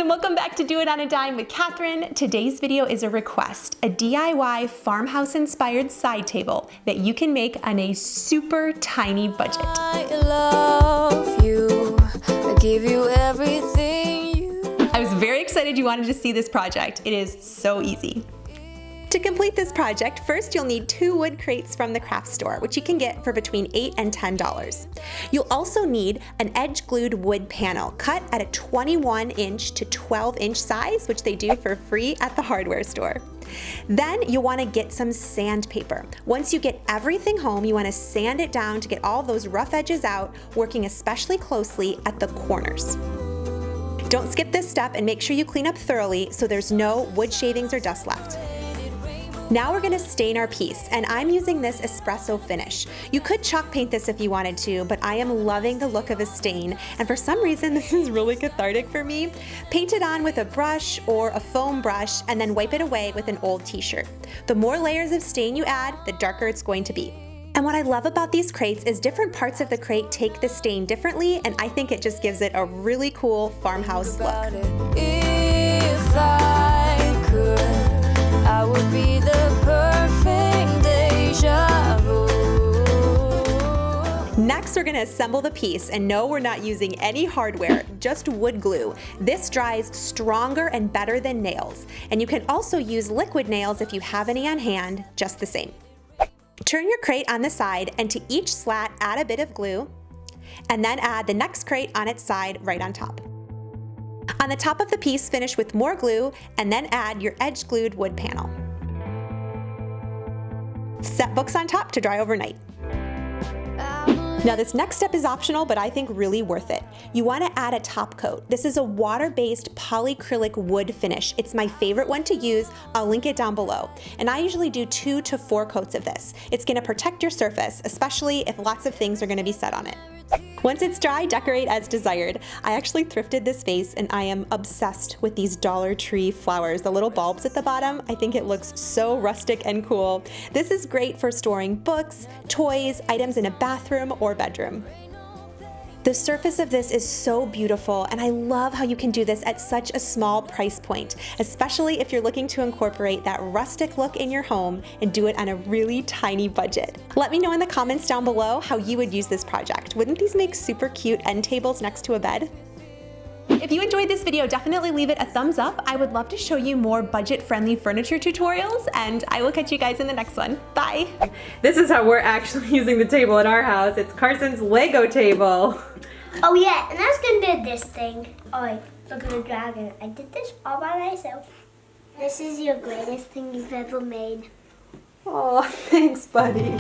welcome back to Do It on a Dime with Kathryn. Today's video is a request, a DIY farmhouse-inspired side table that you can make on a super tiny budget. I love you, I give you everything I was very excited you wanted to see this project. It is so easy. To complete this project, first you'll need 2 wood crates from the craft store, which you can get for between $8 and $10. You'll also need an edge-glued wood panel cut at a 21-inch to 12-inch size, which they do for free at the hardware store. Then you'll want to get some sandpaper. Once you get everything home, you want to sand it down to get all those rough edges out, working especially closely at the corners. Don't skip this step and make sure you clean up thoroughly so there's no wood shavings or dust left. Now we're going to stain our piece, and I'm using this espresso finish. You could chalk paint this if you wanted to, but I am loving the look of a stain, and for some reason this is really cathartic for me. Paint it on with a brush or a foam brush and then wipe it away with an old t-shirt. The more layers of stain you add, the darker it's going to be. And what I love about these crates is different parts of the crate take the stain differently, and I think it just gives it a really cool farmhouse look. If I could, I would be the perfect deja vu. Next, we're going to assemble the piece, and no, we're not using any hardware, just wood glue. This dries stronger and better than nails, and you can also use liquid nails if you have any on hand, just the same. Turn your crate on the side, and to each slat add a bit of glue, and then add the next crate on its side right on top. On the top of the piece, finish with more glue, and then add your edge-glued wood panel. Set books on top to dry overnight. Now this next step is optional, but I think really worth it. You want to add a top coat. This is a water-based polyacrylic wood finish. It's my favorite one to use. I'll link it down below. And I usually do 2 to 4 coats of this. It's going to protect your surface, especially if lots of things are going to be set on it. Once it's dry, decorate as desired. I actually thrifted this vase, and I am obsessed with these Dollar Tree flowers, the little bulbs at the bottom. I think it looks so rustic and cool. This is great for storing books, toys, items in a bathroom or bedroom. The surface of this is so beautiful, and I love how you can do this at such a small price point, especially if you're looking to incorporate that rustic look in your home and do it on a really tiny budget. Let me know in the comments down below how you would use this project. Wouldn't these make super cute end tables next to a bed? If you enjoyed this video, definitely leave it a thumbs up. I would love to show you more budget-friendly furniture tutorials, and I will catch you guys in the next one. Bye! This is how we're actually using the table in our house. It's Carson's Lego table. Oh yeah, and I was gonna do this thing. Oh, look at the dragon. I did this all by myself. This is your greatest thing you've ever made. Oh, thanks, buddy.